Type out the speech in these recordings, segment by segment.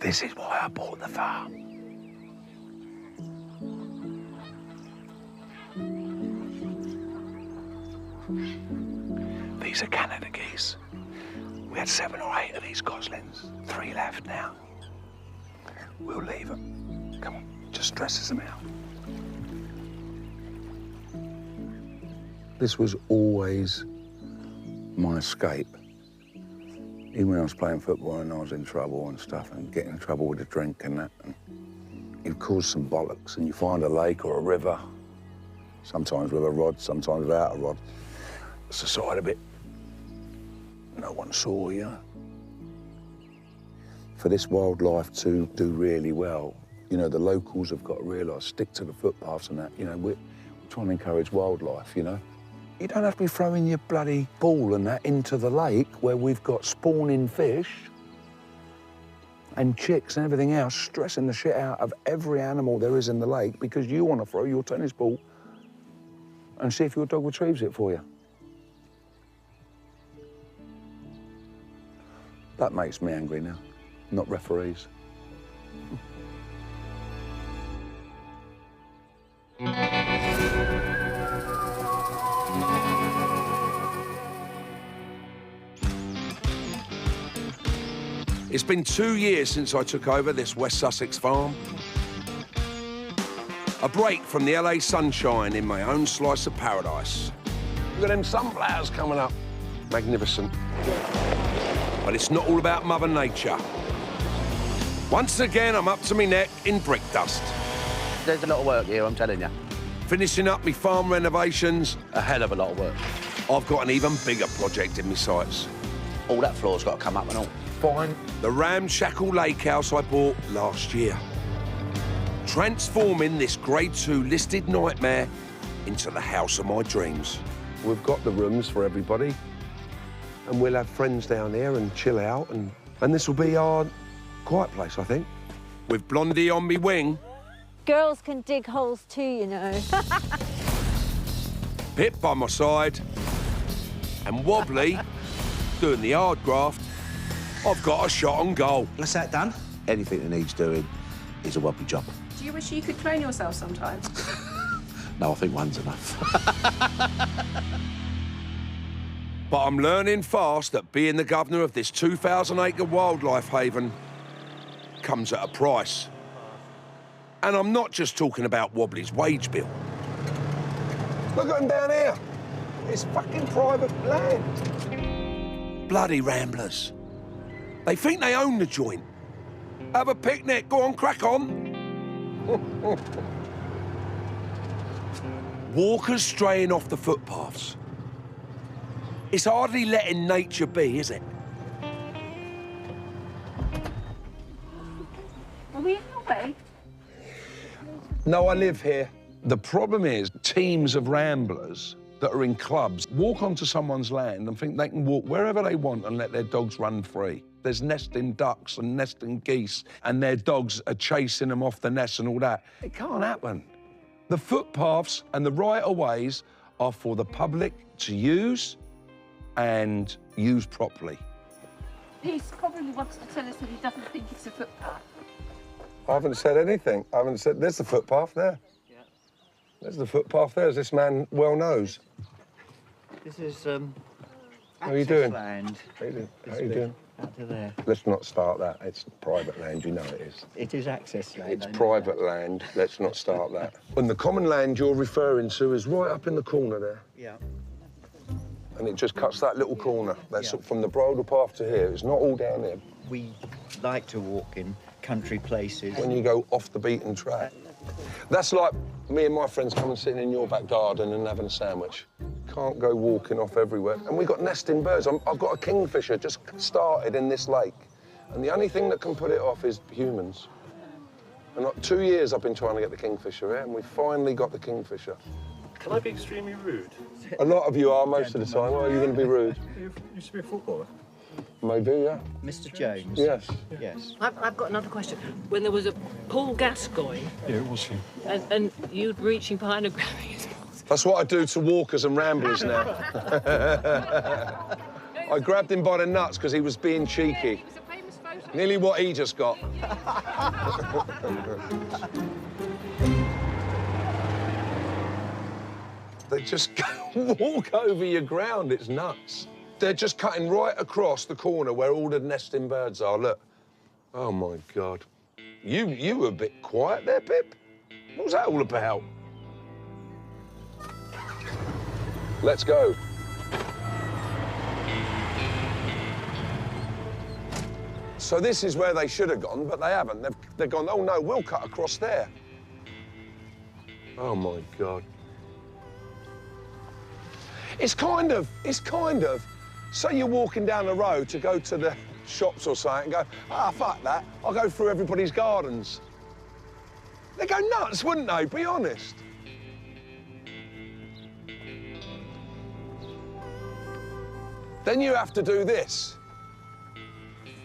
This is why I bought the farm. These are Canada geese. We had 7 or 8 of these goslings. 3 left now. We'll leave them. Come on, just stresses them out. This was always my escape. Even when I was playing football and I was in trouble and stuff and getting in trouble with a drink and that, and you'd cause some bollocks and you find a lake or a river, sometimes with a rod, sometimes without a rod. It's the side of it no one saw, you know. For this wildlife to do really well, you know, the locals have got to realise, stick to the footpaths and that, you know, we're trying to encourage wildlife, you know. You don't have to be throwing your bloody ball and that into the lake where we've got spawning fish and chicks and everything else, stressing the shit out of every animal there is in the lake because you want to throw your tennis ball and see if your dog retrieves it for you. That makes me angry now, not referees. It's been 2 years since I took over this West Sussex farm. A break from the LA sunshine in my own slice of paradise. Look at them sunflowers coming up. Magnificent. But it's not all about Mother Nature. Once again, I'm up to my neck in brick dust. There's a lot of work here, I'm telling you. Finishing up my farm renovations. A hell of a lot of work. I've got an even bigger project in my sights. All that floor's got to come up and all. Fine. The ramshackle lake house I bought last year. Transforming this Grade 2 listed nightmare into the house of my dreams. We've got the rooms for everybody, and we'll have friends down here and chill out, and this will be our quiet place, I think. With Blondie on me wing. Girls can dig holes too, you know. Pip by my side, and Wobbly doing the hard graft. I've got a shot on goal. What's that done? Anything that needs doing is a Wobbly job. Do you wish you could clone yourself sometimes? No, I think one's enough. But I'm learning fast that being the governor of this 2,000-acre wildlife haven comes at a price. And I'm not just talking about Wobbly's wage bill. Look at them down here. It's fucking private land. Bloody ramblers. They think they own the joint. Have a picnic, go on, crack on. Walkers straying off the footpaths. It's hardly letting nature be, is it? Are we in your way? No, I live here. The problem is teams of ramblers that are in clubs walk onto someone's land and think they can walk wherever they want and let their dogs run free. There's nesting ducks and nesting geese, and their dogs are chasing them off the nest and all that. It can't happen. The footpaths and the right-of-ways are for the public to use and use properly. He probably wants to tell us that he doesn't think it's a footpath. I haven't said anything. I haven't said... There's the footpath there. Yeah. There's the footpath there, as this man well knows. This is How are you doing? land. How you doing? This How you bit doing? Out to there. Let's not start that. It's private land, you know it is. It is access land. It's I know private that. land. Let's not start that. And the common land you're referring to is right up in the corner there. Yeah. And it just cuts that little corner. That's Yeah. from the bridle path to here. It's not all down there. We like to walk in country places. When you go off the beaten track. That's like me and my friends coming sitting in your back garden and having a sandwich. Can't go walking off everywhere. And we've got nesting birds. I've got a kingfisher just started in this lake. And the only thing that can put it off is humans. And like 2 years I've been trying to get the kingfisher here, and we finally got the kingfisher. Can I be extremely rude? A lot of you are most of the time. Why are you going to be rude? You used to be a footballer. Maybe, yeah. Mr. Jones. Yes. Yes. I've got another question. When there was a Paul Gascoigne, Yeah, it was him. and you'd reaching behind and grabbing his balls. That's what I do to walkers and ramblers now. I grabbed him by the nuts because he was being cheeky. It was a famous photo. Nearly what he just got. They just walk over your ground. It's nuts. They're just cutting right across the corner where all the nesting birds are. Look. Oh, my God. You were a bit quiet there, Pip. What was that all about? Let's go. So this is where they should have gone, but they haven't. They've gone, oh, no, we'll cut across there. Oh, my God. It's kind of, say you're walking down the road to go to the shops or something and go, ah, fuck that, I'll go through everybody's gardens. They'd go nuts, wouldn't they? Be honest. Then you have to do this.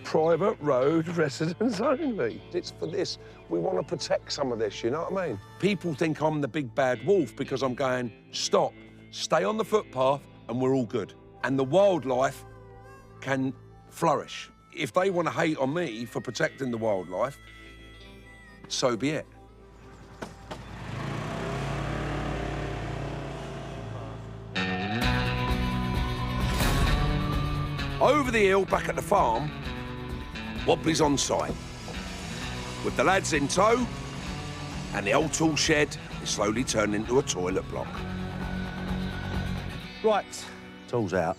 Private road residents only. It's for this. We want to protect some of this, you know what I mean? People think I'm the big bad wolf because I'm going, stop, stay on the footpath and we're all good. And the wildlife can flourish. If they want to hate on me for protecting the wildlife, so be it. Over the hill, back at the farm, Wobbly's on site. With the lads in tow, and the old tool shed is slowly turned into a toilet block. Right, tools out.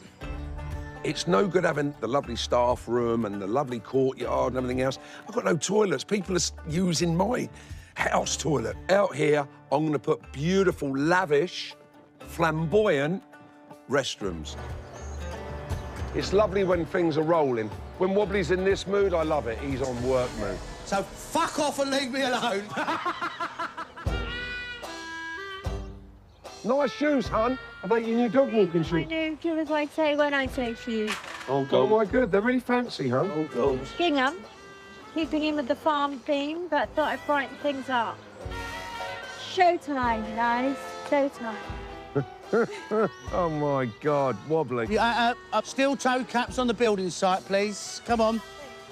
It's no good having the lovely staff room and the lovely courtyard and everything else. I've got no toilets. People are using my house toilet. Out here, I'm going to put beautiful, lavish, flamboyant restrooms. It's lovely when things are rolling. When Wobbly's in this mood, I love it. He's on work mood. So fuck off and leave me alone. Nice shoes, hun. I bet your new dog walking shoes. I do. Do as I say when I say for you. Oh, my good. They're really fancy, hun. Oh, God. Gingham, keeping in with the farm theme, but thought I'd brighten things up. Showtime, guys. Showtime. Oh, my God. Wobbly. Steel toe caps on the building site, please. Come on.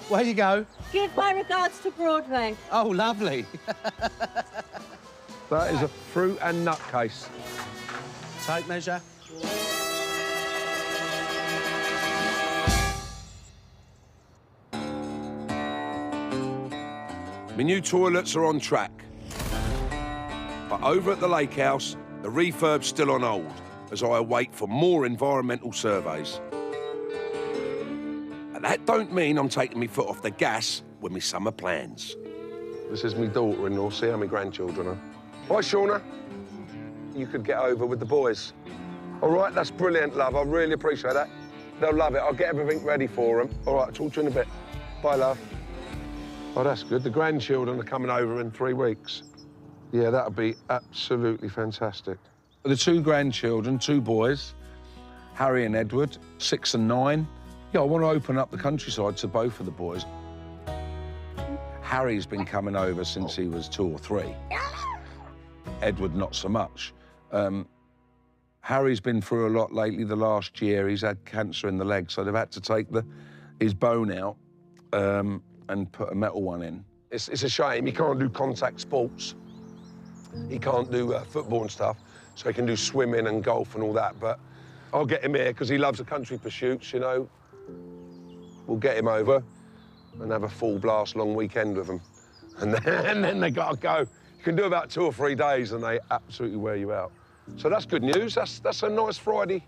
Where you go? Give my regards to Broadway. Oh, lovely. That is a fruit and nut case. Tape measure. My new toilets are on track. But over at the lake house, the refurb's still on hold as I await for more environmental surveys. And that don't mean I'm taking my foot off the gas with my summer plans. This is my daughter-in-law. See how my grandchildren are. Hi, Shauna. You could get over with the boys. All right, that's brilliant, love. I really appreciate that. They'll love it. I'll get everything ready for them. All right, talk to you in a bit. Bye, love. Oh, that's good. The grandchildren are coming over in 3 weeks. Yeah, that'll be absolutely fantastic. The 2 grandchildren, 2 boys, Harry and Edward, 6 and 9. Yeah, I want to open up the countryside to both of the boys. Harry's been coming over since he was 2 or 3. Edward, not so much. Harry's been through a lot lately. The last year, he's had cancer in the leg, so they've had to take his bone out and put a metal one in. It's a shame. He can't do contact sports. He can't do football and stuff, so he can do swimming and golf and all that, but I'll get him here because he loves the country pursuits, you know. We'll get him over and have a full blast long weekend with him. And then they gotta go. You can do about 2 or 3 days and they absolutely wear you out. So that's good news. That's a nice Friday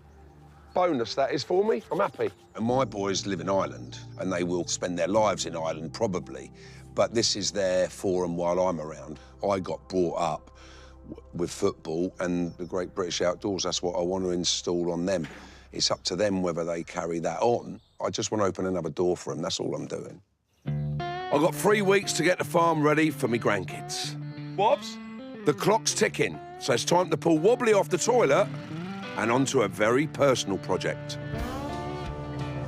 bonus, that is, for me. I'm happy. And my boys live in Ireland, and they will spend their lives in Ireland, probably. But this is their forum while I'm around. I got brought up with football and the Great British Outdoors. That's what I want to install on them. It's up to them whether they carry that on. I just want to open another door for them. That's all I'm doing. I've got 3 weeks to get the farm ready for me grandkids. Wobbs? The clock's ticking, so it's time to pull Wobbly off the toilet and onto a very personal project.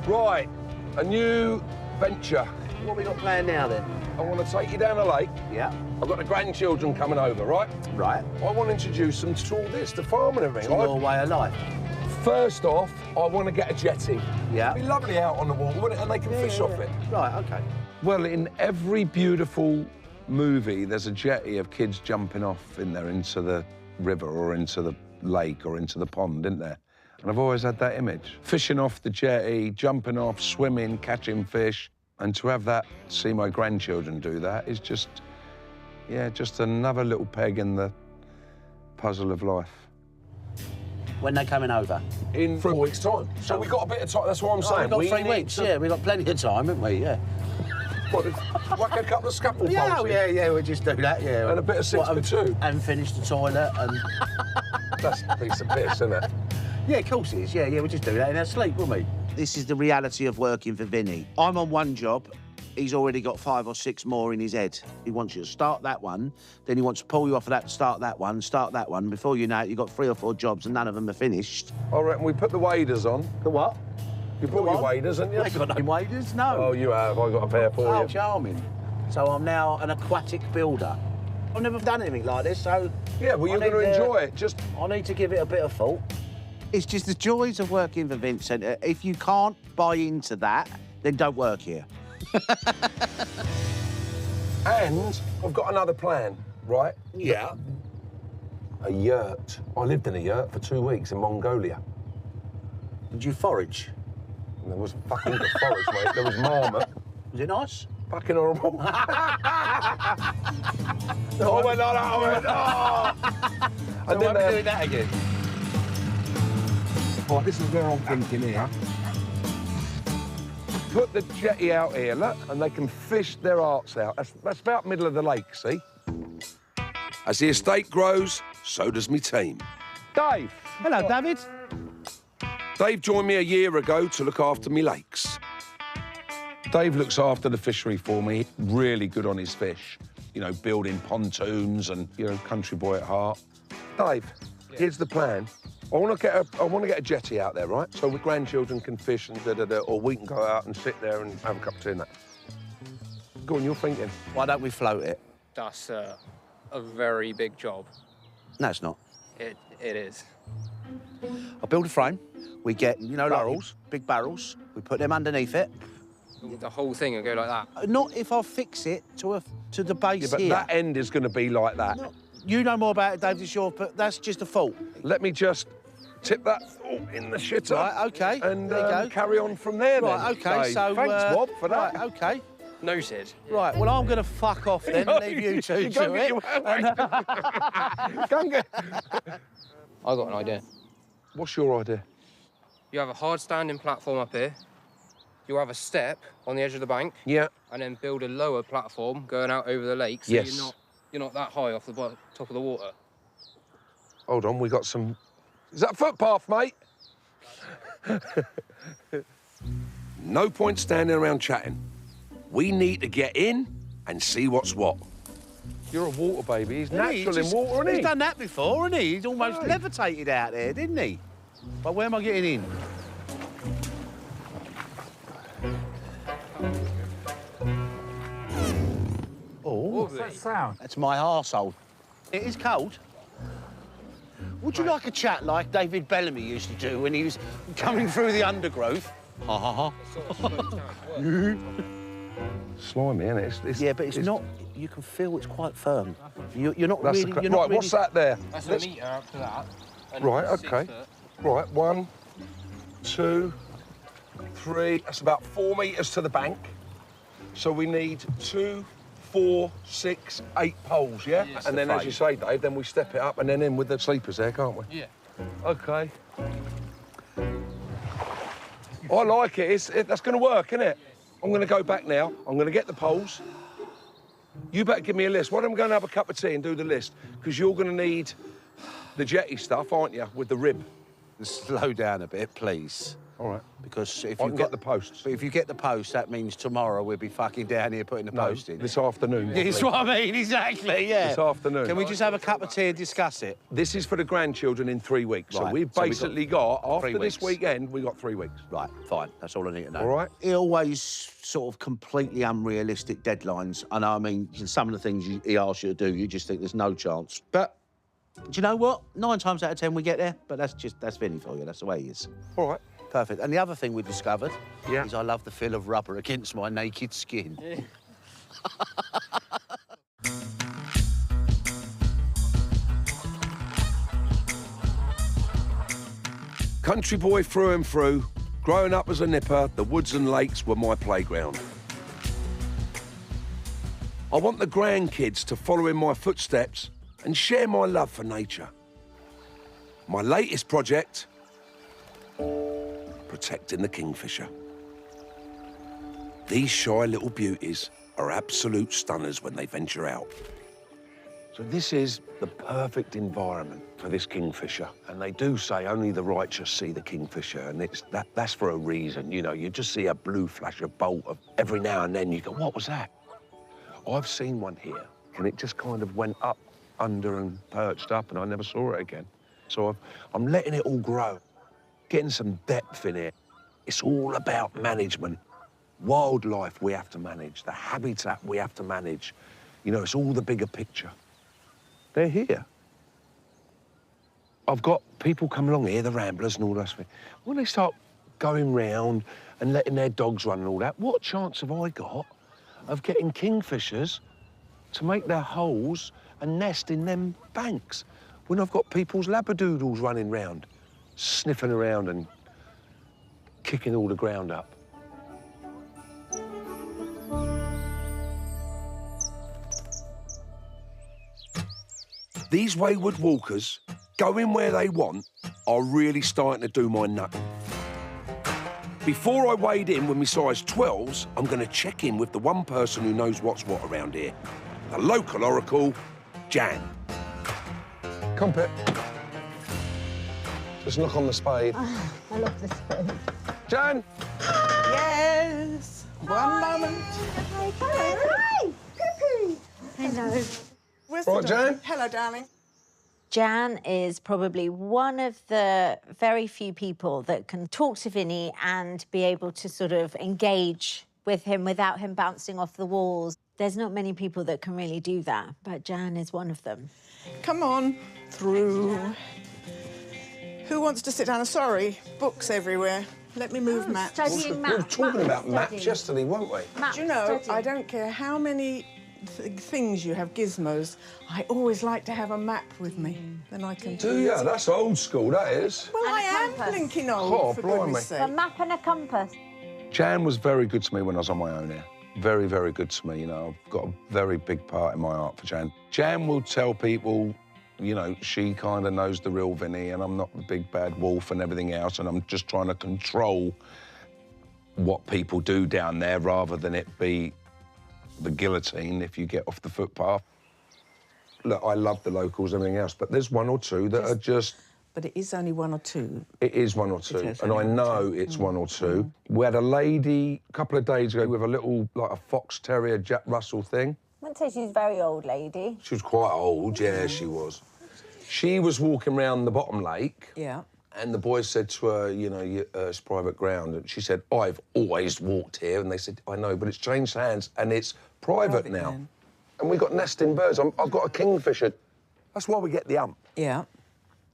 Right, a new venture. What have we got planned now, then? I want to take you down the lake. Yeah. I've got the grandchildren coming over, right? Right. I want to introduce them to all this, the farm and everything. Your way of life. First off, I want to get a jetty. Yeah. It'd be lovely out on the water, wouldn't it? And they can fish off it. Right, OK. Well, in every beautiful movie, there's a jetty of kids jumping off in there into the river or into the lake or into the pond, isn't there? And I've always had that image. Fishing off the jetty, jumping off, swimming, catching fish. And to have that, see my grandchildren do that is just, yeah, just another little peg in the puzzle of life. When they coming over? In 4 weeks' time. So we got a bit of time, that's what I'm saying. We've got 3 weeks, yeah. We've got plenty of time, haven't we? Yeah. What, whack a couple of scaffold Yeah, poles in? yeah, we'll just do that, yeah. And a bit of 6x2. And finish the toilet and... That's a piece of piss, isn't it? Yeah, of course it is. Yeah, we'll just do that in our sleep, won't we? This is the reality of working for Vinnie. I'm on one job. He's already got 5 or 6 more in his head. He wants you to start that one, then he wants to pull you off of that to start that one. Before you know it, you've got 3 or 4 jobs and none of them are finished. I reckon we put the waders on. The what? You brought your waders, haven't you? I got no waders, no. Oh, you have. I got a pair for Oh, you. charming. So I'm now an aquatic builder. I've never done anything like this, so... Yeah, well, you're going to enjoy it. Just... I need to give it a bit of thought. It's just the joys of working for Vincent. If you can't buy into that, then don't work here. And I've got another plan, right? Yeah. A yurt. I lived in a yurt for 2 weeks in Mongolia. Did you forage? And there was fucking good forage, mate. There was marmot. Was it nice? Fucking horrible. I went like that, I went, oh! I won't be doing that again. Right, this is where I'm thinking here. Put the jetty out here, look, and they can fish their arts out. That's about middle of the lake, see? As the estate grows, so does me team. Dave. Hello, David. Dave joined me a year ago to look after me lakes. Dave looks after the fishery for me, really good on his fish. You know, building pontoons and, you know, country boy at heart. Dave, here's the plan. I want to get a jetty out there, right? So the grandchildren can fish and da-da-da, or we can go out and sit there and have a cup of tea and that. Go on, you're thinking. Why don't we float it? That's a very big job. No, it's not. It is. I'll build a frame. We get, you know, Barrels? like big barrels. We put them underneath it. The whole thing will go like that. Not if I fix it to the base Yeah, but here. that end is going to be like that. No, you know more about it, Dave, it's your, but that's just a fault. Let me just tip that in the shitter. Right, OK. And there you go. carry on from there, then. Right, OK, Dave. so... Thanks, Bob, for that. Right, OK. Noted. Right, well, I'm going to fuck off then and leave you two Go to get it. your Go and get... I got an idea. What's your idea? You have a hard standing platform up here. You have a step on the edge of the bank. Yeah. And then build a lower platform going out over the lake. So Yes. you're not that high off the top of the water. Hold on, we got some... Is that a footpath, mate? No point standing around chatting. We need to get in and see what's what. You're a water baby. He's Isn't he? natural in water, isn't he? He's done that before, hasn't he? He's almost levitated out there, didn't he? But where am I getting in? Oh, What's that sound? that's my arsehole. It is cold. Would you like a chat like David Bellamy used to do when he was coming through the undergrowth? Ha ha ha. Slimy, isn't it? Yeah, but it's not. You can feel it's quite firm. You're not That's really. the... You're Right, not really... what's that there? That's Let's- a metre up to that. And Right, 6 OK. foot. Right, 1, 2, 3. That's about 4 metres to the bank. So we need 2, 4, 6, 8 poles, yeah? Yes. And then, as you say, Dave, then we step it up and then in with the sleepers there, can't we? Yeah. OK. I like it. That's going to work, isn't it? I'm going to go back now. I'm going to get the poles. You better give me a list. Why don't we go and have a cup of tea and do the list? Because you're going to need the jetty stuff, aren't you, with the rib? Slow down a bit, please. All right. Because if I you can get the posts. But if you get the post, that means tomorrow we'll be fucking down here putting the post in. This afternoon. That's what I mean, exactly, yeah. This afternoon. Can we just have a cup of tea and discuss it? This is for the grandchildren in 3 weeks. So Right. we've So we've basically got, after 3 this weeks. weekend, we got 3 weeks. Right, fine. That's all I need to know. All right. He always sort of completely unrealistic deadlines. I know, I mean, some of the things he asks you to do, you just think there's no chance. But do you know what? 9 times out of 10 we get there, but that's Vinnie for you. That's the way he is. All right. Perfect. And the other thing we discovered is I love the feel of rubber against my naked skin. Country boy through and through, growing up as a nipper, the woods and lakes were my playground. I want the grandkids to follow in my footsteps and share my love for nature. My latest project, protecting the kingfisher. These shy little beauties are absolute stunners when they venture out. So this is the perfect environment for this kingfisher. And they do say only the righteous see the kingfisher, and that's for a reason. You know, you just see a blue flash of bolt of every now and then you go, what was that? I've seen one here, and it just kind of went up under and perched up, and I never saw it again. So I'm letting it all grow, getting some depth in it. It's all about management. Wildlife we have to manage, the habitat we have to manage. You know, it's all the bigger picture. They're here. I've got people come along here, the ramblers and all that stuff. When they start going round and letting their dogs run and all that, what chance have I got of getting kingfishers to make their holes and nest in them banks when I've got people's labradoodles running round, sniffing around and kicking all the ground up? These wayward walkers, going where they want, are really starting to do my nut. Before I wade in with my size 12s, I'm going to check in with the one person who knows what's what around here. The local oracle, Jan. Come, Pip. Just knock on the spade. Oh, I love the spade. Jan! Yes. One moment. Hi. Cuckoo. Hello. Where's Right, the Jan? dog? Hello, darling. Jan is probably one of the very few people that can talk to Vinnie and be able to sort of engage with him without him bouncing off the walls. There's not many people that can really do that, but Jan is one of them. Come on. Through. Who wants to sit down? Sorry, books everywhere. Let me move maps. Studying We maps. were talking about maps studying. yesterday, weren't we? Maps Do you know, studying. I don't care how many things you have, gizmos, I always like to have a map with me. Then I can... Do you? That's old school, that is. Well, And I a am compass. blinking old, Oh, for blimey. goodness A sake. map and a compass. Jan was very good to me when I was on my own here. Very, very good to me, you know. I've got a very big part in my heart for Jan. Jan will tell people, you know, she kind of knows the real Vinnie and I'm not the big bad wolf and everything else, and I'm just trying to control what people do down there rather than it be the guillotine if you get off the footpath. Look, I love the locals and everything else, but there's one or two that are just... But it is only one or two. It is one or two, is and I only one or know it's one or two. We had a lady a couple of days ago with a little, like a fox terrier Jack Russell thing. I wouldn't say she's a very old lady. She was quite old, yeah, she was. She was walking around the bottom lake, Yeah. and the boys said to her, you know, it's private ground. And she said, I've always walked here. And they said, I know, but it's changed hands and it's private now. then. And we got nesting birds. I've got a kingfisher. That's why we get the ump. Yeah.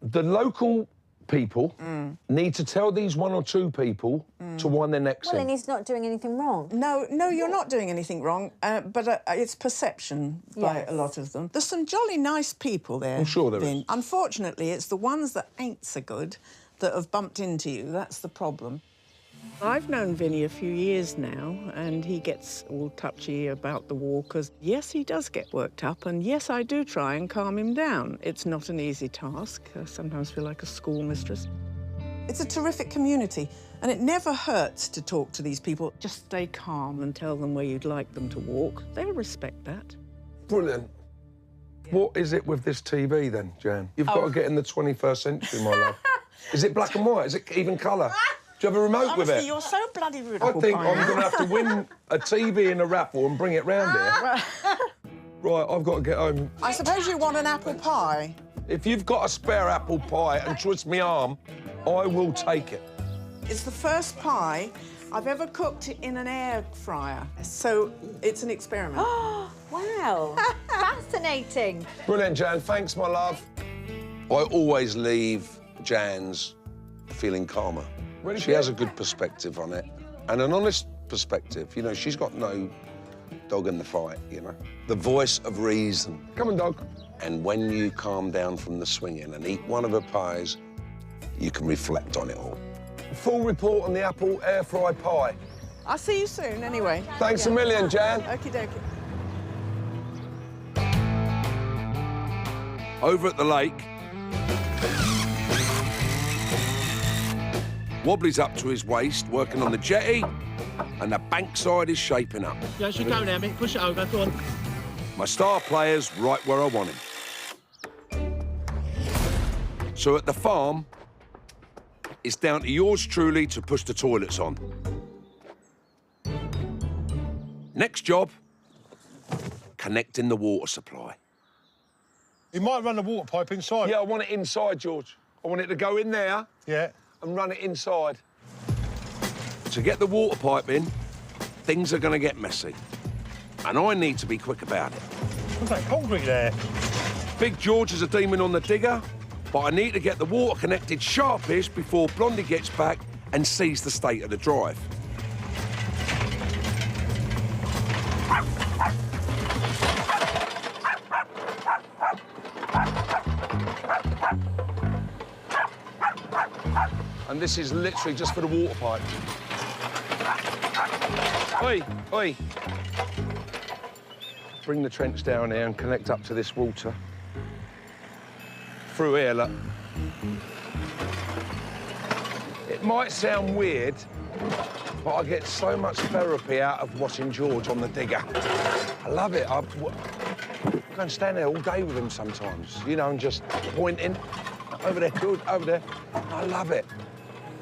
The local people need to tell these one or two people to wind their necks Well, in. and he's not doing anything wrong. No, you're not doing anything wrong, but it's perception by Yes. a lot of them. There's some jolly nice people there. I'm sure there Vin. is. Unfortunately, it's the ones that ain't so good that have bumped into you. That's the problem. I've known Vinnie a few years now, and he gets all touchy about the walkers. Yes, he does get worked up, and yes, I do try and calm him down. It's not an easy task. I sometimes feel like a schoolmistress. It's a terrific community, and it never hurts to talk to these people. Just stay calm and tell them where you'd like them to walk. They'll respect that. Brilliant. What is it with this TV then, Jan? You've got to get in the 21st century, my love. Is it black and white? Is it even colour? Do you have a remote with Honestly, it? you're so bloody rude. I think I'm going to have to win a TV in a raffle and bring it round here. Right, I've got to get home. I suppose you want an apple pie. If you've got a spare apple pie and twist me arm, I will take it. It's the first pie I've ever cooked in an air fryer, so it's an experiment. Wow. Fascinating. Brilliant, Jan. Thanks, my love. I always leave Jan's feeling calmer. She has a good perspective on it, and an honest perspective. You know, she's got no dog in the fight, you know. The voice of reason. Come on, dog. And when you calm down from the swinging and eat one of her pies, you can reflect on it all. Full report on the apple air fry pie. I'll see you soon, anyway. Thanks a million, Jan. Okie dokie. Over at the lake, Wobbly's up to his waist, working on the jetty, and the bankside is shaping up. Yeah, you go now, mate. Push it over, go on. My star player's right where I want him. So at the farm, it's down to yours truly to push the toilets on. Next job, connecting the water supply. You might run the water pipe inside. Yeah, I want it inside, George. I want it to go in there Yeah. and run it inside. To get the water pipe in, things are going to get messy. And I need to be quick about it. What's that concrete there? Big George is a demon on the digger, but I need to get the water connected sharpish before Blondie gets back and sees the state of the drive. And this is literally just for the water pipe. Oi, oi. Bring the trench down here and connect up to this water. Through here, look. It might sound weird, but I get so much therapy out of watching George on the digger. I love it. I go and stand there all day with him sometimes, you know, and just pointing. Over there, George, over there. I love it.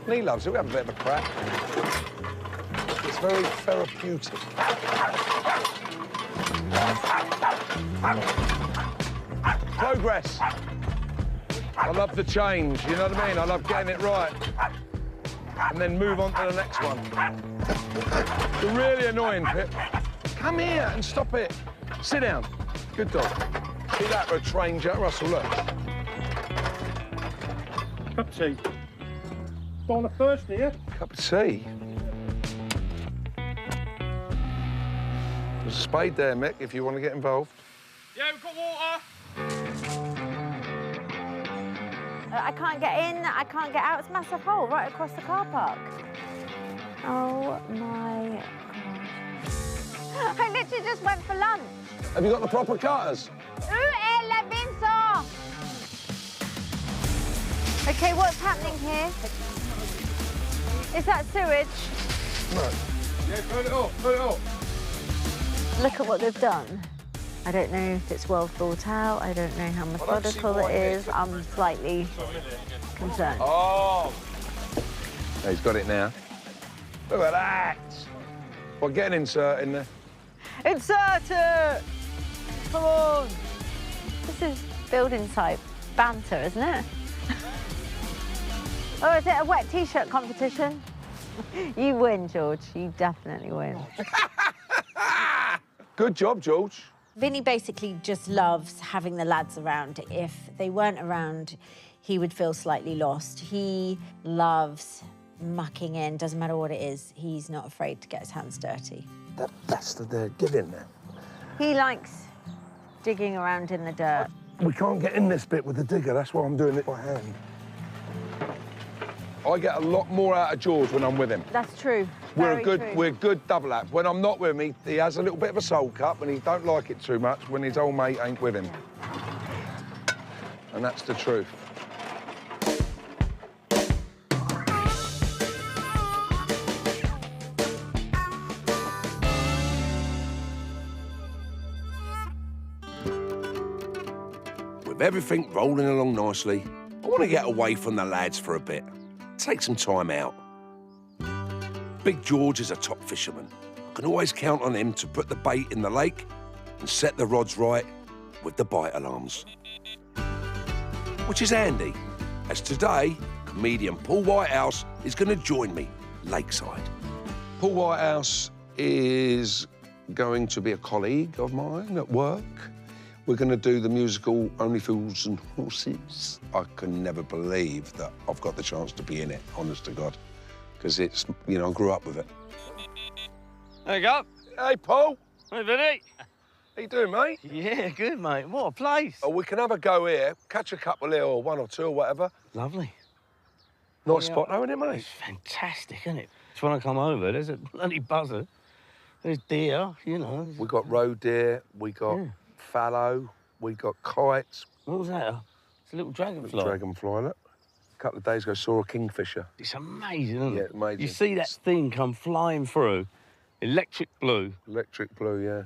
And he loves it. We have a bit of a crack. It's very therapeutic. Progress. I love the change, you know what I mean? I love getting it right. And then move on to the next one. You're really annoying, Pip. Come here and stop it. Sit down. Good dog. See that for a trained Jack Russell, look. Cup of tea. On the first here. Cup of tea. There's a spade there, Mick, if you want to get involved. Yeah, we've got water. I can't get in, I can't get out. It's a massive hole right across the car park. Oh my God. I literally just went for lunch. Have you got the proper cutters? Okay, what's happening here? Is that sewage? No. Yeah, put it up, put it up. Look at what they've done. I don't know if it's well thought out. I don't know how methodical it is. I'm slightly concerned. Oh! He's got it now. Look at that! Well, get an insert in there. Insert it! Come on! This is building site banter, isn't it? Oh, is it a wet T-shirt competition? You win, George. You definitely win. Good job, George. Vinnie basically just loves having the lads around. If they weren't around, he would feel slightly lost. He loves mucking in, doesn't matter what it is. He's not afraid to get his hands dirty. The bastard there, get in there. He likes digging around in the dirt. We can't get in this bit with the digger, that's why I'm doing it by hand. I get a lot more out of George when I'm with him. That's true. We're Very a good double act. When I'm not with him, he has a little bit of a soul cup and he don't like it too much when his old mate ain't with him. And that's the truth. With everything rolling along nicely, I want to get away from the lads for a bit. Take some time out. Big George is a top fisherman. I can always count on him to put the bait in the lake and set the rods right with the bite alarms. Which is handy, as today, comedian Paul Whitehouse is going to join me lakeside. Paul Whitehouse is going to be a colleague of mine at work. We're going to do the musical Only Fools and Horses. I can never believe that I've got the chance to be in it, honest to God. because it's, you know, I grew up with it. There you go. Hey, Paul. Hey, Vinnie. How you doing, mate? Yeah, good, mate. What a place. Oh, we can have a go here, catch a couple here, or 1 or 2 or whatever. Lovely. Nice spot, though, isn't it, mate? It's fantastic, isn't it? It's when I come over, there's a bloody buzzard. There's deer, you know. We got roe deer, we got fallow, we got kites. What was that? It's a little dragonfly. Little dragonfly, look. A couple of days ago, saw a kingfisher. It's amazing, isn't it? Yeah, amazing. You see that thing come flying through, electric blue. Electric blue, yeah.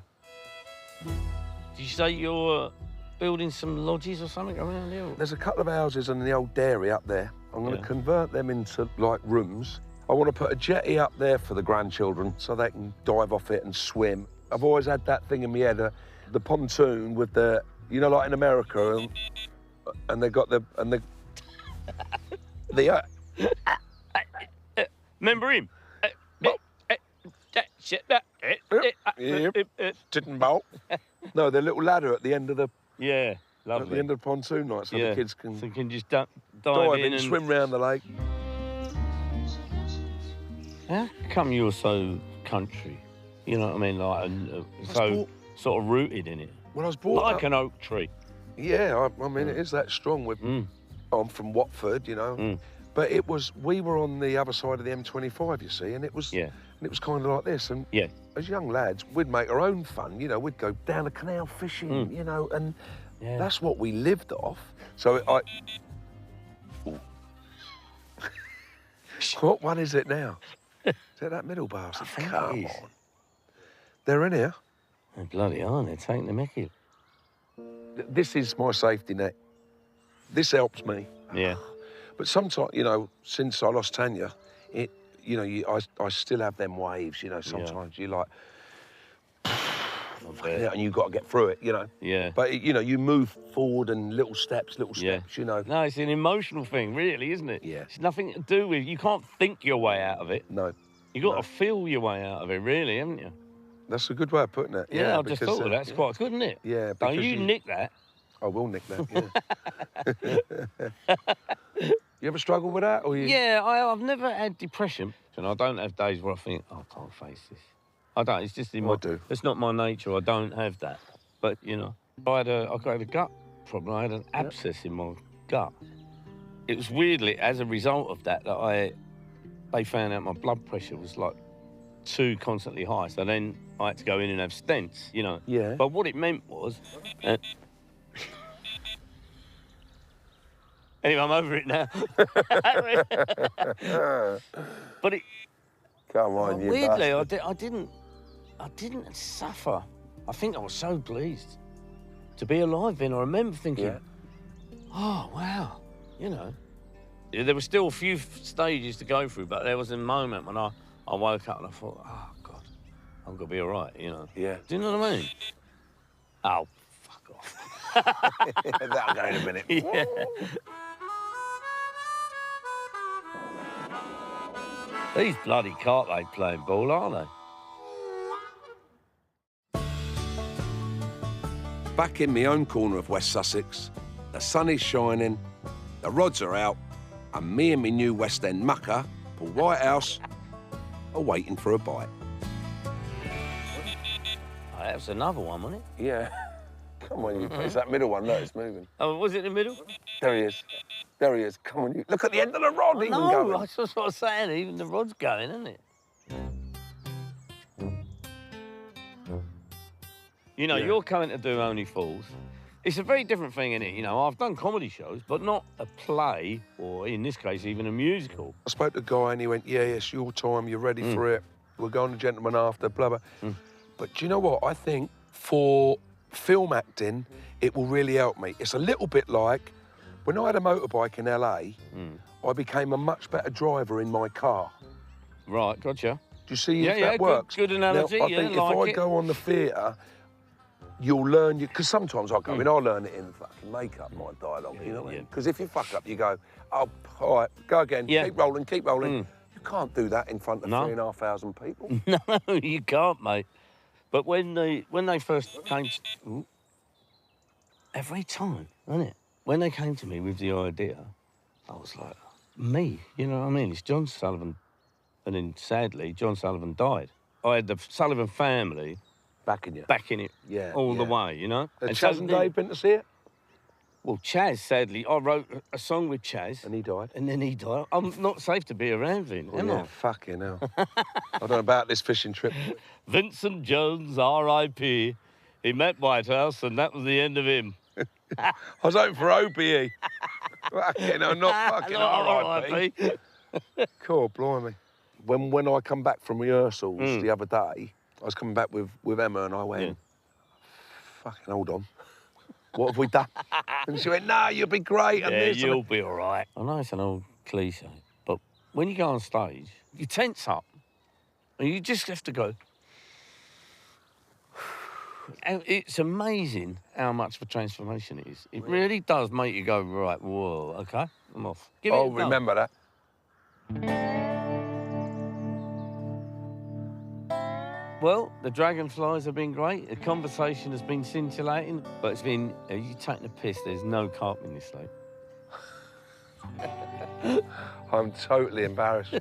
Did you say you're building some lodges or something around here? There's a couple of houses and the old dairy up there. I'm going to convert them into, like, rooms. I want to put a jetty up there for the grandchildren so they can dive off it and swim. I've always had that thing in my head, the pontoon with the, you know, like in America, and they got the, remember him? Didn't bolt. No, the little ladder at the end of the... Yeah, lovely. At the end of the pontoon night, so the kids can... So you can just dive in and swim round the lake. How come you're so country? You know what I mean? Like, so sort of rooted in it. When I was brought like up... an oak tree. Yeah, I mean, it is that strong with... I'm from Watford, you know. But it was... We were on the other side of the M25, you see, and it was... Yeah. And it was kind of like this, and as young lads, we'd make our own fun, you know, we'd go down the canal fishing, you know, and that's what we lived off. So What one is it now? Is it that middle bastard? Come on. They're in here. They bloody are, they're taking the mickey. This is my safety net. This helps me. Yeah. But sometimes, you know, since I lost Tanya, you know, I still have them waves, you know, sometimes you like, and you've got to get through it, you know. Yeah. But, you know, you move forward and little steps, you know. No, it's an emotional thing, really, isn't it? Yeah. It's nothing to do with, you can't think your way out of it. No. You've got to feel your way out of it, really, haven't you? That's a good way of putting it. Yeah, I just thought of that. It's quite good, isn't it? Yeah. Don't you nick that. I will nick that, yeah. You ever struggle with that? Or you... Yeah, I've never had depression. And I don't have days where I think, oh, I can't face this. I don't. It's just in my... I do. It's not my nature. I don't have that. But, you know, I had a gut problem. I had an abscess in my gut. It was weirdly, as a result of that, they found out my blood pressure was, like, too constantly high. So then I had to go in and have stents, you know. Yeah. But what it meant was... Anyway, I'm over it now. But it... Come on, you weirdly, bastard. I didn't suffer. I think I was so pleased to be alive then. I remember thinking, oh, wow, you know. There were still a few stages to go through, but there was a moment when I woke up and I thought, oh, God, I'm going to be all right, you know. Yeah. Do you know what I mean? Oh, fuck off. That'll go in a minute. Yeah. These bloody can't they playing ball, aren't they? Back in my own corner of West Sussex, the sun is shining, the rods are out, and me and my new West End mucker, Paul Whitehouse, are waiting for a bite. Oh, that was another one, wasn't it? Yeah. Come on, it's that middle one. Look, it's moving. Oh, was it in the middle? There he is. There he is. Come on, you. Look at the end of the rod. Even going. No, that's what I was saying. Even the rod's going, isn't it? You know, you're coming to do Only Fools. It's a very different thing, isn't it? You know, I've done comedy shows, but not a play, or in this case, even a musical. I spoke to a guy and he went, yeah, it's your time. You're ready for it. We're going to Gentleman After, blah, blah. But do you know what? I think for film acting, it will really help me. It's a little bit like when I had a motorbike in LA, I became a much better driver in my car. Right, gotcha. Do you see if that works? Good analogy. Now, I think if I go on the theatre, you'll learn, because sometimes I go in, I'll learn it in fucking makeup, my dialogue, you know what I mean? Because if you fuck up, you go, oh, all right, go again, keep rolling, keep rolling. You can't do that in front of 3,500 people. No, you can't, mate. But when they first came, every time, wasn't it? When they came to me with the idea, I was like, me, you know what I mean? It's John Sullivan And then, sadly, John Sullivan died. I had the Sullivan family Backing you. backing it all the way, you know? Has Chaz and Dave been to see it? Well, Chaz, sadly, I wrote a song with Chaz. And he died. And then he died. I'm not safe to be around Vin, am I? Fucking hell. I don't know about this fishing trip. Vincent Jones, R.I.P. He met Whitehouse, and that was the end of him. I was hoping for OBE. Fucking hell, not fucking R.I.P. Cool, blimey. When I come back from rehearsals the other day, I was coming back with Emma and I went, fucking hold on. What have we done? And she went, no, you'll be great. And Yeah, this and you'll be all right. I know it's an old cliche, but when you go on stage, you tense up. And you just have to go. And it's amazing how much of a transformation it is. It really does make you go, right, whoa, OK, I'm off. Give it a go. Remember that. Well, the dragonflies have been great. The conversation has been scintillating, but it's been, you taking a piss, there's no carp in this lake. I'm totally embarrassed.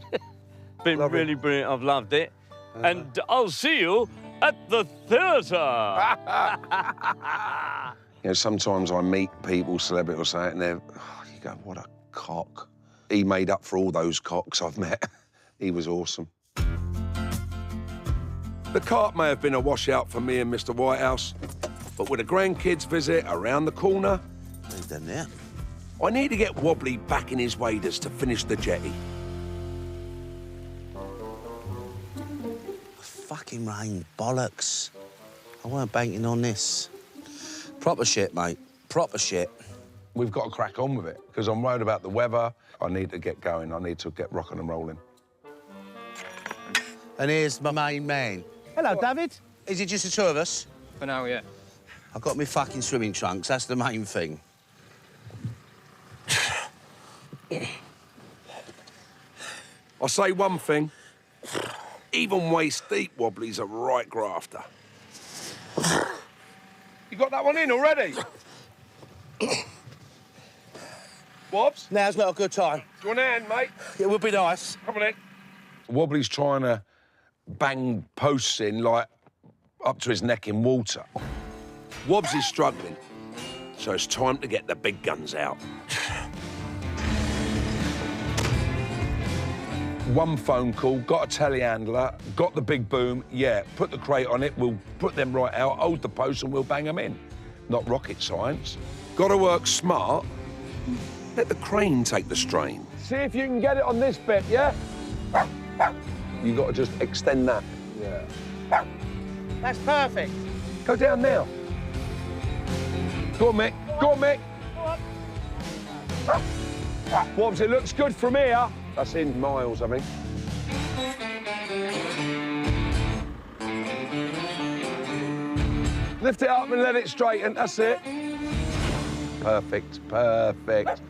Been really brilliant. I've loved it. And I'll see you at the theatre. You know, sometimes I meet people, celebrities or something, and you go, what a cock. He made up for all those cocks I've met. He was awesome. The carp may have been a washout for me and Mr. Whitehouse, but with a grandkids visit around the corner, What have you done there? I need to get Wobbly back in his waders to finish the jetty. Fucking rain, bollocks. I weren't banking on this. Proper shit, mate. Proper shit. We've got to crack on with it, because I'm worried about the weather. I need to get going. I need to get rocking and rolling. And here's my main man. Hello, David. Is it just the two of us? For now, yeah. I've got my fucking swimming trunks. That's the main thing. I'll say one thing. Even waist-deep Wobbly's a right grafter. You got that one in already? Wobbs? Now's not a good time. Do you want a hand, mate? It would be nice. Come on in. Wobbly's trying to bang posts in, like, up to his neck in water. Wobbs is struggling, so it's time to get the big guns out. One phone call, got a telehandler, got the big boom, yeah, put the crate on it, we'll put them right out, hold the posts and we'll bang them in. Not rocket science. Got to work smart. Let the crane take the strain. See if you can get it on this bit, yeah? You got to just extend that. Yeah. That's perfect. Go down now. Go on, Mick. Go on, Mick. Wobbs, it looks good from here. That's in miles, I think. Lift it up and let it straighten. That's it. Perfect, perfect.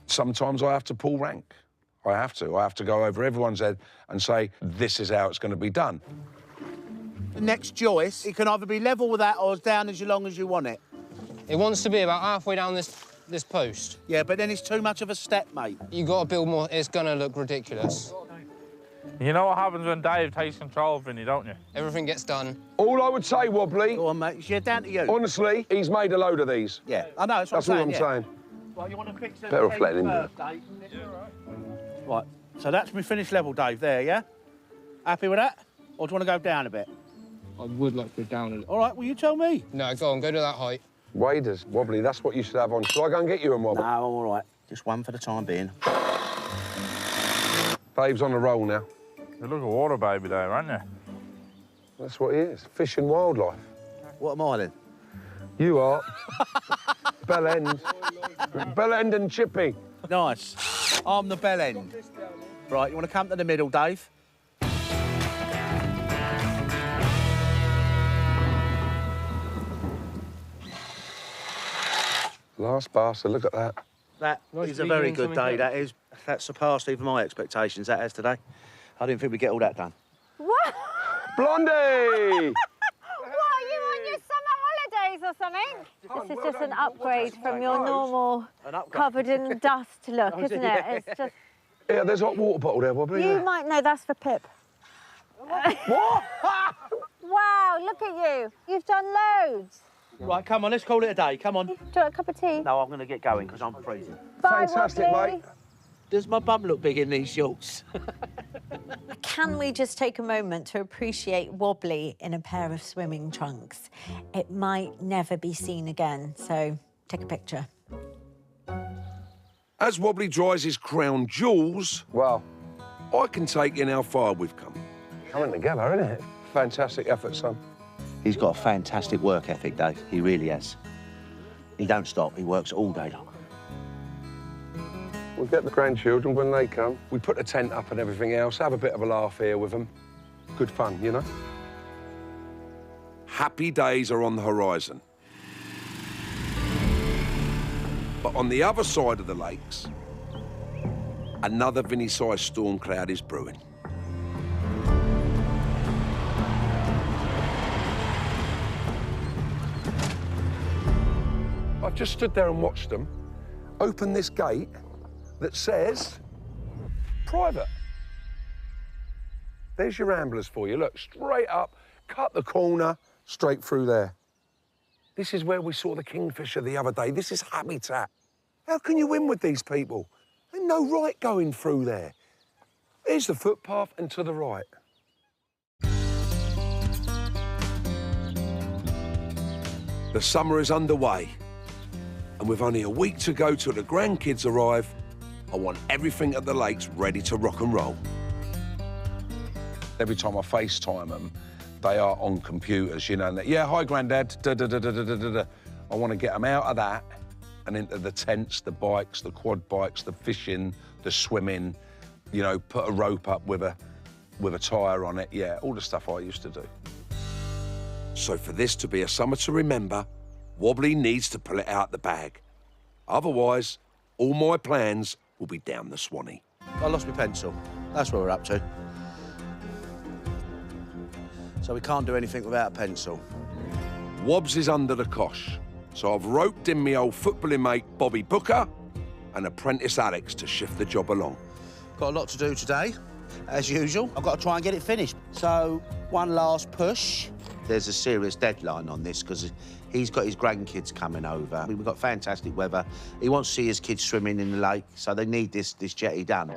Sometimes I have to pull rank. I have to go over everyone's head and say, this is how it's going to be done. The next joist, it can either be level with that or as down as long as you want it. It wants to be about halfway down this post. Yeah, but then it's too much of a step, mate. You got to build more. It's going to look ridiculous. You know what happens when Dave takes control of Vinnie, don't you? Everything gets done. All I would say, Wobbly... Go on, mate. Yeah, down to you. Honestly, he's made a load of these. Yeah, I know. That's all I'm saying. Well, you want to fix it? Better off letting him do it. Yeah, right. So that's my finished level, Dave, there, yeah? Happy with that? Or do you want to go down a bit? I would like to go down a little. All right, well, you tell me. No, go on, go to that height. Waders, Wobbly, that's what you should have on. Shall I go and get you and Wobbly? No, I'm all right. Just one for the time being. Dave's on a roll now. You look a water baby there, aren't you? That's what he is, fish and wildlife. What am I then? You are. Bell end. Bell end and chippy. Nice. I'm the bell end. Right, you want to come to the middle, Dave? Last bastard, look at that. That is a very good day, that is. That surpassed even my expectations, that has today. I didn't think we'd get all that done. What? Blondie! What, are you on your summer holidays or something? This is just an upgrade from your normal covered in dust look, isn't it? It's just... Yeah, there's a hot water bottle there, Wobbly. You might know that's for Pip. What? Wow, look at you. You've done loads. Right, come on, let's call it a day. Come on. Do you want a cup of tea? No, I'm going to get going because I'm freezing. Bye, Fantastic, Wobbly. mate. Does my bum look big in these shorts? Can we just take a moment to appreciate Wobbly in a pair of swimming trunks? It might never be seen again, so take a picture. As Wobbly dries his crown jewels, Well, I can take in how far we've come. coming together, isn't it? Fantastic effort, son. He's got a fantastic work ethic, Dave. He really has. He don't stop. He works all day long. We'll get the grandchildren when they come. We put the tent up and everything else, have a bit of a laugh here with them. Good fun, you know? Happy days are on the horizon. But on the other side of the lakes, another Vinnie-sized storm cloud is brewing. I've just stood there and watched them open this gate that says private. There's your Ramblers for you. Look, straight up, cut the corner, straight through there. This is where we saw the kingfisher the other day. This is habitat. How can you win with these people? There's no right going through there. Here's the footpath and to the right. The summer is underway, and with only a week to go till the grandkids arrive, I want everything at the lakes ready to rock and roll. Every time I FaceTime them, they are on computers, you know. And yeah, hi, Grandad. Da, da, da, da, da, da, da. I want to get them out of that and into the tents, the bikes, the quad bikes, the fishing, the swimming. You know, put a rope up with a tyre on it. Yeah, all the stuff I used to do. So for this to be a summer to remember, Wobbly needs to pull it out the bag. Otherwise, all my plans will be down the Swanee. I lost my pencil. That's what we're up to. So we can't do anything without a pencil. Wobbs is under the cosh, so I've roped in me old footballing mate Bobby Booker and apprentice Alex to shift the job along. Got a lot to do today, as usual. I've got to try and get it finished. So, one last push. There's a serious deadline on this because he's got his grandkids coming over. I mean, we've got fantastic weather. He wants to see his kids swimming in the lake, so they need this jetty done.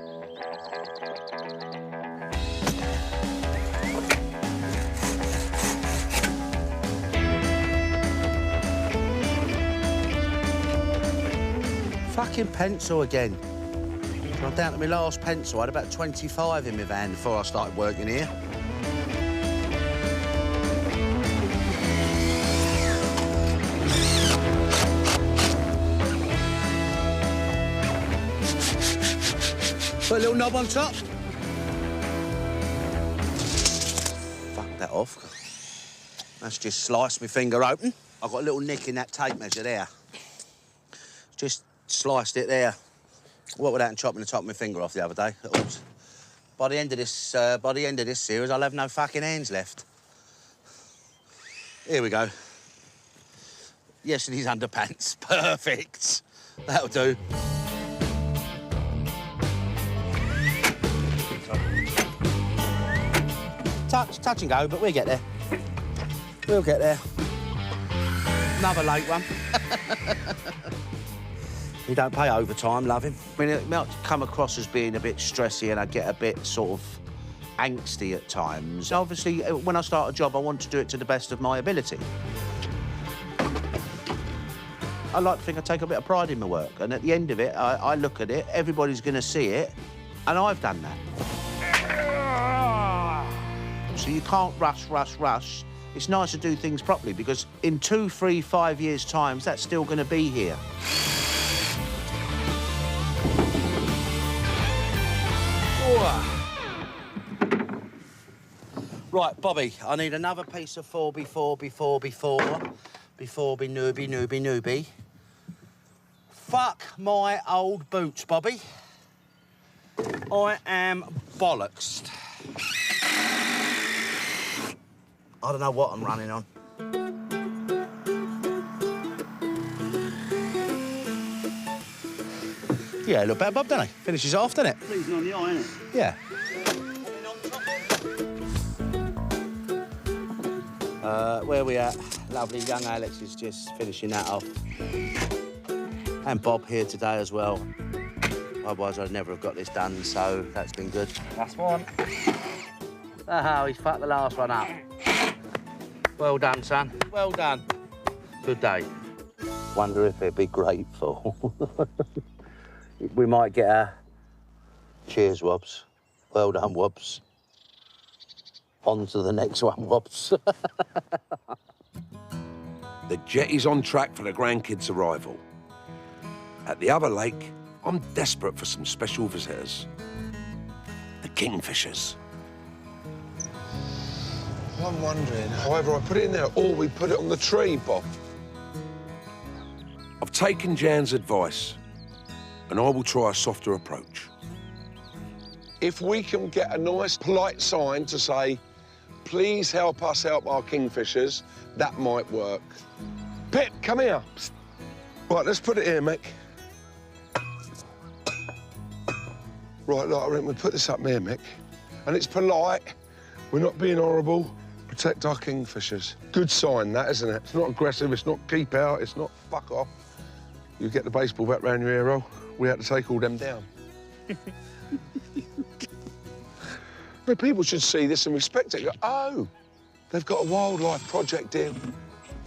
Fucking pencil again. I'm down to my last pencil. I had about 25 in my van before I started working here. Put a little knob on top. Fuck that off. That's just sliced my finger open. I've got a little nick in that tape measure there. Just sliced it there. What with that and chopping the top of my finger off the other day. Oops. By the end of this series, I'll have no fucking hands left. Here we go. Yesterday's underpants. Perfect. That'll do. Touch and go, but we'll get there. We'll get there. Another late one. We don't pay overtime, love him. I mean, it might come across as being a bit stressy and I get a bit sort of angsty at times. Obviously, when I start a job, I want to do it to the best of my ability. I like to think I take a bit of pride in my work, and at the end of it, I look at it, everybody's going to see it, and I've done that. So you can't rush. It's nice to do things properly because in 2, 3, 5 years' time, that's still going to be here. Right, Bobby, I need another piece of 4x4. Fuck my old boots, Bobby. I am bollocksed. I don't know what I'm running on. Yeah, a little better bob, doesn't he? Finishes off, doesn't it? Pleasing on the eye, isn't it? Yeah. Where we at? Lovely young Alex is just finishing that off. And Bob here today as well. Otherwise, I'd never have got this done, so that's been good. Last one. Oh, he's fucked the last one up. Well done, son. Well done. Good day. Wonder if he'd be grateful. We might get a cheers, Wobbs. Well done, Wobbs. On to the next one, Wobbs. The jetty's on track for the grandkids' arrival. At the other lake, I'm desperate for some special visitors. The kingfishers. I'm wondering, however, I put it in there or we put it on the tree, Bob. I've taken Jan's advice, and I will try a softer approach. If we can get a nice, polite sign to say, please help us help our kingfishers, that might work. Pip, come here. Psst. Right, let's put it here, Mick. Right, look, I reckon we put this up here, Mick. And it's polite. We're not being horrible. Protect our kingfishers. Good sign, that, isn't it? It's not aggressive, it's not keep out, it's not fuck off. You get the baseball bat round your ear roll, we had to take all them down. But people should see this and respect it. Go, oh, they've got a wildlife project here.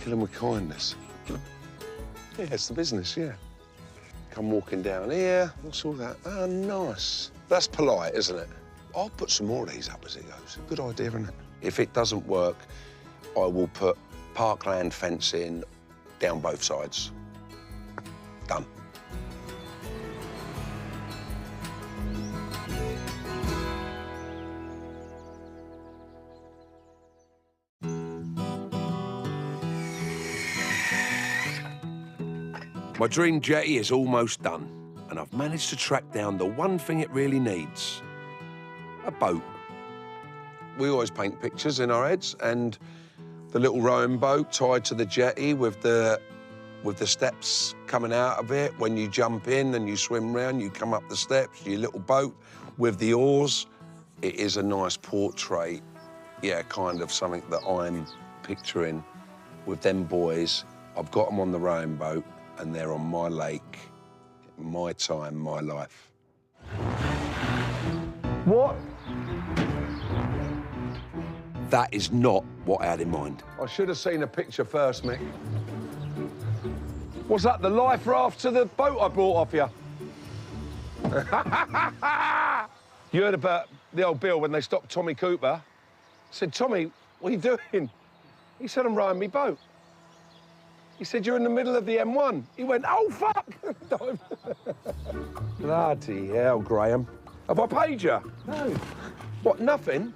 Kill them with kindness. Yeah, it's the business, yeah. Come walking down here, what's all that? Oh, nice. That's polite, isn't it? I'll put some more of these up as it goes. Good idea, isn't it? If it doesn't work, I will put parkland fencing down both sides. Done. My dream jetty is almost done, and I've managed to track down the one thing it really needs: a boat. We always paint pictures in our heads, and the little rowing boat tied to the jetty with the steps coming out of it. When you jump in and you swim round, you come up the steps, your little boat with the oars. It is a nice portrait, yeah, kind of something that I'm picturing with them boys. I've got them on the rowing boat, and they're on my lake, my time, my life. What? That is not what I had in mind. I should have seen a picture first, Mick. What's that, the life raft to the boat I brought off you? You heard about the old Bill when they stopped Tommy Cooper? I said, Tommy, what are you doing? He said, I'm rowing me boat. He said, you're in the middle of the M1. He went, oh, fuck! Bloody hell, Graham. Have I paid you? No. What, nothing?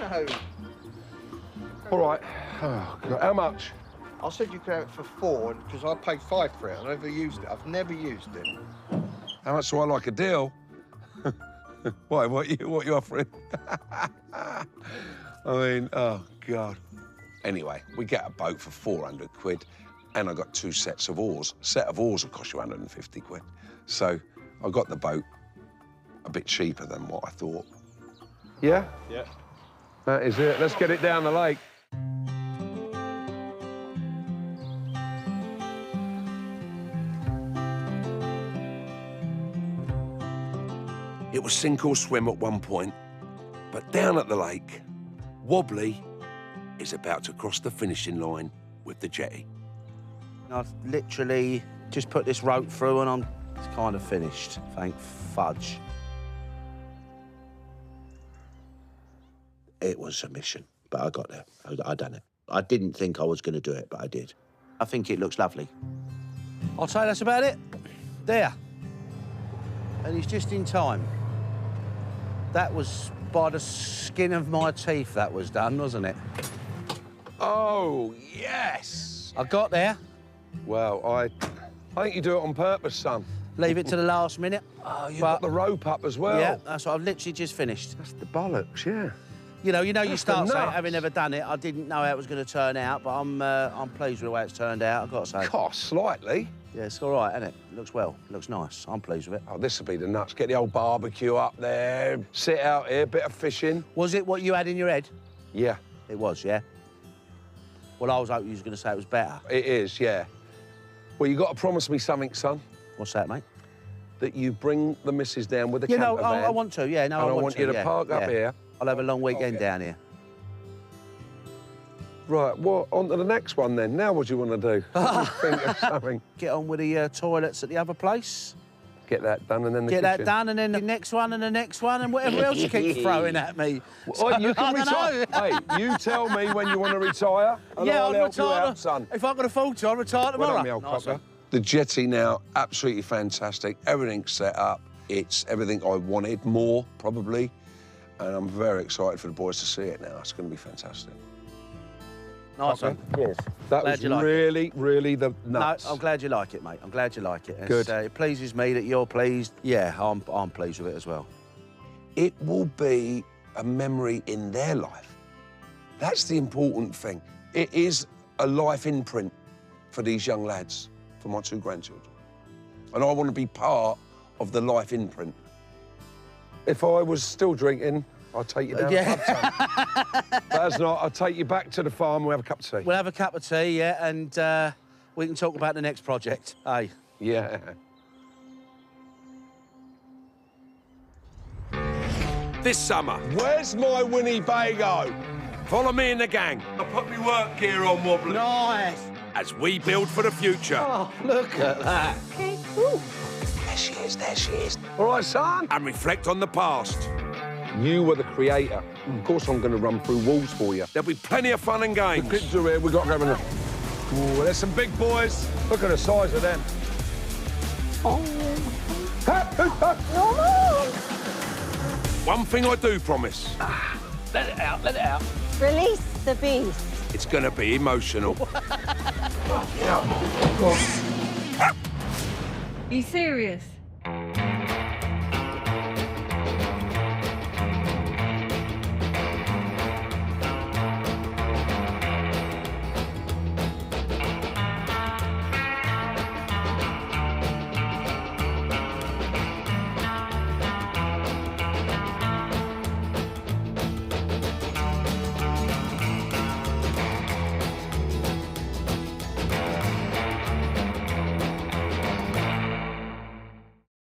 No. All right. Oh, God. How much? I said you could have it for 4 because I paid 5 for it. I never used it. I've never used it. How much do I like a deal? Why, what you offering? I mean, oh, God. Anyway, we get a boat for 400 quid, and I got 2 sets of oars. A set of oars will cost you 150 quid. So I got the boat a bit cheaper than what I thought. Yeah? Yeah. That is it. Let's get it down the lake. It was sink or swim at one point, but down at the lake, Wobbly is about to cross the finishing line with the jetty. I've literally just put this rope through and it's kind of finished, thank fudge. It was a mission, but I got there. I done it. I didn't think I was going to do it, but I did. I think it looks lovely. I'll say that's about it. There. And it's just in time. That was by the skin of my teeth that was done, wasn't it? Oh, yes! I got there. Well, I think you do it on purpose, son. Leave it to the last minute. Oh, you've got the rope up as well. Yeah, that's what I've literally just finished. That's the bollocks, yeah. You know, you That's start saying, nuts. having never done it, I didn't know how it was going to turn out, but I'm pleased with the way it's turned out, I've got to say. Cost slightly. Yeah, it's all right, isn't it? It looks well, it looks nice. I'm pleased with it. Oh, this would be the nuts. Get the old barbecue up there, sit out here, bit of fishing. Was it what you had in your head? Yeah. It was, yeah? Well, I was hoping you was going to say it was better. It is, yeah. Well, you got to promise me something, son. What's that, mate? That you bring the missus down with the You camper know, van. I want to, yeah, no, And I I want to, you to yeah, park up yeah. here. I'll have a long weekend down here. Right, well, on to the next one then. Now what do you want to do? Think of something. Get on with the toilets at the other place. Get that done and then the Get kitchen. that done and then the next one and the next one and whatever else you keep throwing at me. Well, you can I retire. don't know. Hey, you tell me when you want to retire, and Yeah, I'll help you retire. out, son. If I can afford to, I'll retire Well tomorrow. done, me old Nice cocker. one. The jetty now, absolutely fantastic. Everything's set up. It's everything I wanted, more probably. And I'm very excited for the boys to see it now. It's going to be fantastic. Nice one. Cheers. That Glad was you like really, really the nuts. No, I'm glad you like it, mate. I'm glad you like it. Good. It pleases me that you're pleased. Yeah, I'm pleased with it as well. It will be a memory in their life. That's the important thing. It is a life imprint for these young lads, for my 2 grandchildren. And I want to be part of the life imprint. If I was still drinking, I'd take you down the pub, son. But as not, I'll take you back to the farm and we'll have a cup of tea. We'll have a cup of tea, yeah, and we can talk about the next project. Hey. Yeah. This summer, Where's my Winnebago? follow me and the gang I put my work gear on, Wobbly. Nice. as we build for the future. Oh, look at that. Okay, ooh. There she is, there she is. All right, son. And reflect on the past. You were the creator. Of course I'm going to run through walls for you. There'll be plenty of fun and games. The kids are here, we've got to grab them. Ooh, there's some big boys. Look at the size of them. One thing I do promise, Let it out, let it out. Release the beast. it's going to be emotional. You serious?